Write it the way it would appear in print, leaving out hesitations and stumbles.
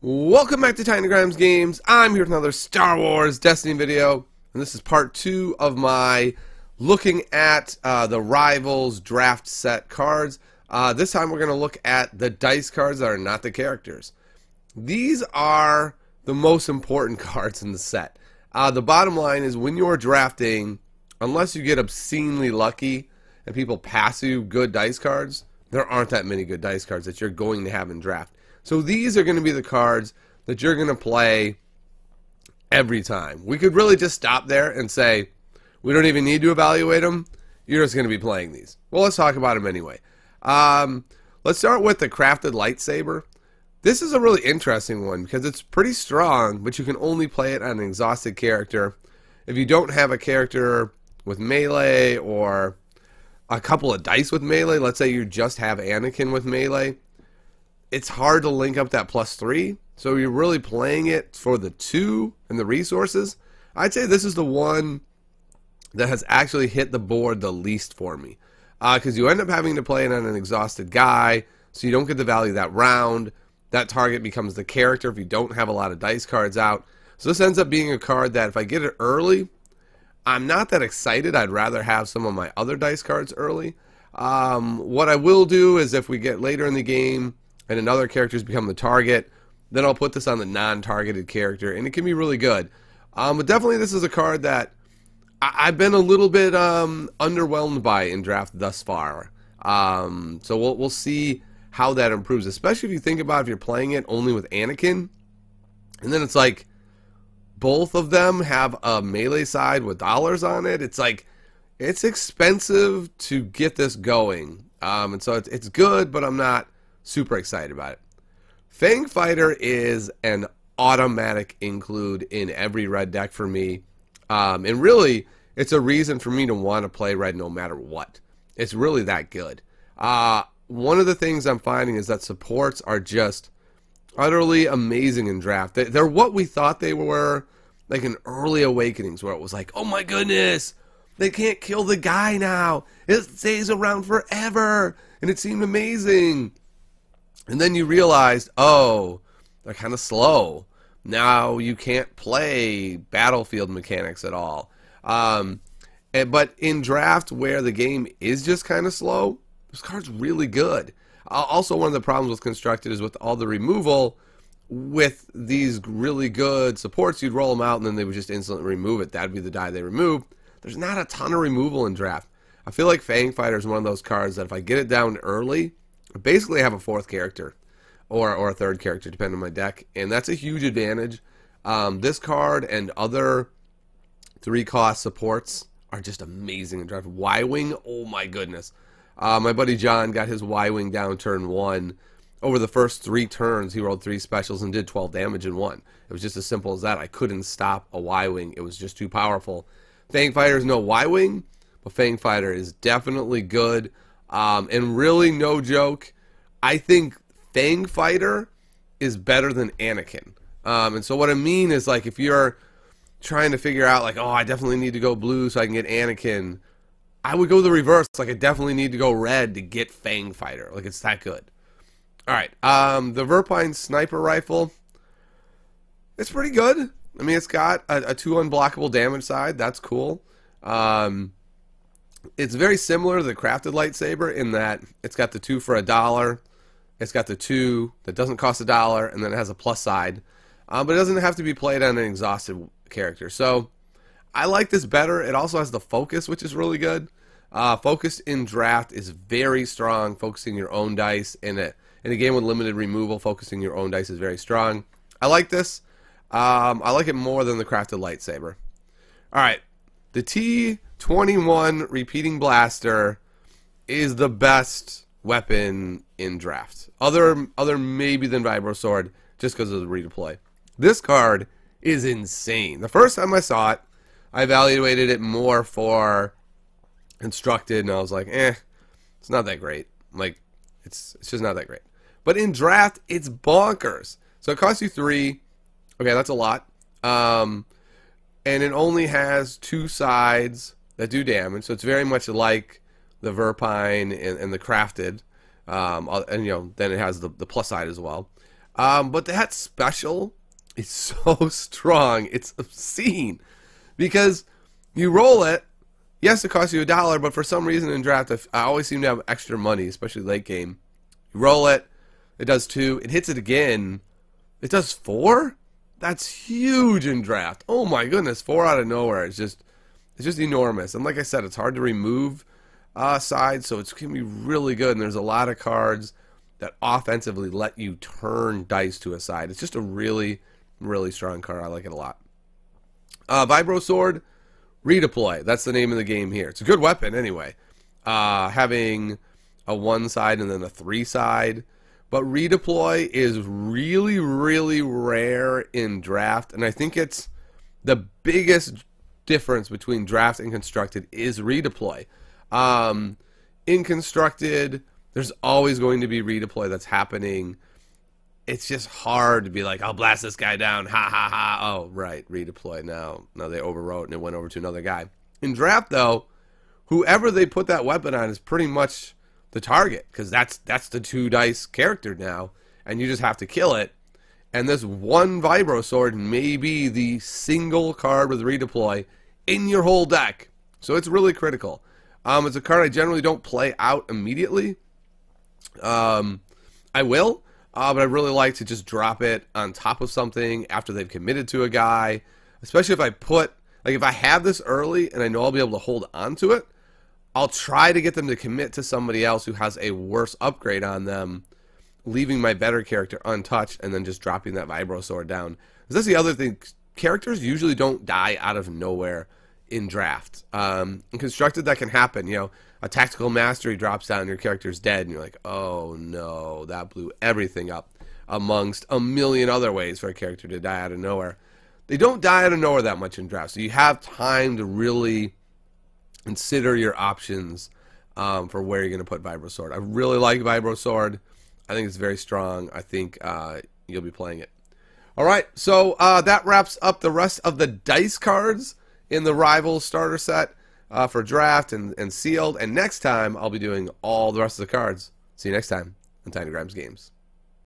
Welcome back to Tinygrams Games. I'm here with another Star Wars Destiny video, and this is part 2 of my looking at the Rivals draft set cards. This time we're going to look at the dice cards that are not the characters. These are the most important cards in the set. The bottom line is when you're drafting, unless you get obscenely lucky and people pass you good dice cards, there aren't that many good dice cards that you're going to have in draft. So these are going to be the cards that you're going to play every time. We could really just stop there and say, we don't even need to evaluate them. You're just going to be playing these. Well, let's talk about them anyway. Let's start with the Crafted Lightsaber. This is a really interesting one because it's pretty strong, but you can only play it on an exhausted character. If you don't have a character with melee or a couple of dice with melee, let's say you just have Anakin with melee, it's hard to link up that +3, so you're really playing it for the 2 and the resources. I'd say this is the one that has actually hit the board the least for me, because you end up having to play it on an exhausted guy, so you don't get the value that round. That target becomes the character if you don't have a lot of dice cards out. So this ends up being a card that if I get it early, I'm not that excited. I'd rather have some of my other dice cards early. What I will do is if we get later in the game and another character's become the target, then I'll put this on the non-targeted character, and it can be really good. But definitely this is a card that I've been a little bit underwhelmed by in draft thus far. So we'll see how that improves, especially if you think about if you're playing it only with Anakin, and then it's like both of them have a melee side with dollars on it. It's like, it's expensive to get this going. And so it's good, but I'm not super excited about it. Fang Fighter is an automatic include in every red deck for me. And really, it's a reason for me to want to play red no matter what. It's really that good. One of the things I'm finding is that supports are just utterly amazing in draft. They're what we thought they were, like in early Awakenings, where it was like, oh my goodness, they can't kill the guy now. It stays around forever. And it seemed amazing. And then you realized, oh, they're kind of slow. Now you can't play battlefield mechanics at all. But in draft where the game is just kind of slow, this card's really good. Also, one of the problems with Constructed is with all the removal, with these really good supports, you'd roll them out and then they would just instantly remove it. That'd be the die they remove. There's not a ton of removal in draft. I feel like Fang Fighter is one of those cards that if I get it down early, I basically have a 4th character or a 3rd character depending on my deck, and that's a huge advantage. This card and other 3-cost supports are just amazing in draft. Y-Wing, oh my goodness. My buddy John got his Y-Wing down turn 1. Over the first 3 turns, he rolled 3 specials and did 12 damage in 1. It was just as simple as that. I couldn't stop a Y-Wing. It was just too powerful. Fang Fighter is no Y-Wing, but Fang Fighter is definitely good. And really, no joke, I think Fang Fighter is better than Anakin. And so what I mean is, like, if you're trying to figure out, like, oh, I definitely need to go blue so I can get Anakin, I would go the reverse. Like, I definitely need to go red to get Fang Fighter. Like, it's that good. Alright, the Verpine Sniper Rifle, it's pretty good. I mean, it's got a 2 unblockable damage side. That's cool. It's very similar to the Crafted Lightsaber in that it's got the 2 for $1. It's got the 2 that doesn't cost $1, and then it has a plus side. But it doesn't have to be played on an exhausted character. So I like this better. It also has the focus, which is really good. Focus in draft is very strong. Focusing your own dice in a game with limited removal, focusing your own dice is very strong. I like this. I like it more than the Crafted Lightsaber. Alright, the T-21 Repeating Blaster is the best weapon in draft. Other maybe than Vibro Sword, just because of the redeploy. This card is insane. The first time I saw it, I evaluated it more for Constructed, and I was like, it's not that great. Like, it's just not that great. But in draft, it's bonkers. So it costs you 3. Okay, that's a lot. And it only has 2 sides that do damage, so it's very much like the Verpine and the Crafted. And then it has the plus side as well. But that special is so strong. It's obscene. Because you roll it, yes, it costs you $1, but for some reason in draft, I always seem to have extra money, especially late game. You roll it, it does 2, it hits it again, it does 4? That's huge in draft. Oh my goodness, 4 out of nowhere. It's just enormous. And like I said, it's hard to remove sides, so it's going to be really good. And there's a lot of cards that offensively let you turn dice to a side. It's just a really, really strong card. I like it a lot. Vibro Sword, redeploy. That's the name of the game here. It's a good weapon anyway. Having a 1 side and then a 3 side. But redeploy is really, really rare in draft. And I think it's the biggest difference between draft and constructed is redeploy. In constructed, there's always going to be redeploy that's happening. It's just hard to be like, I'll blast this guy down. Ha ha ha. Oh, right. Redeploy. Now they overwrote and it went over to another guy. In draft, though, whoever they put that weapon on is pretty much the target, because that's the 2 dice character now, and you just have to kill it. And this 1 Vibro Sword may be the single card with redeploy in your whole deck. So it's really critical. It's a card I generally don't play out immediately. I will. But I really like to just drop it on top of something after they've committed to a guy. Especially if I put, like if I have this early and I know I'll be able to hold on to it, I'll try to get them to commit to somebody else who has a worse upgrade on them, leaving my better character untouched and then just dropping that Vibro Sword down. Because that's the other thing. Characters usually don't die out of nowhere in draft. In constructed, that can happen. You know, a tactical mastery drops down, your character's dead, and you're like, oh no, that blew everything up, amongst a million other ways for a character to die out of nowhere. They don't die out of nowhere that much in draft, so you have time to really consider your options for where you're going to put Vibro Sword. I really like Vibro Sword. I think it's very strong. I think you'll be playing it. All right, so that wraps up the rest of the dice cards in the Rivals starter set for draft and sealed. And next time, I'll be doing all the rest of the cards. See you next time on Tiny Grimes Games.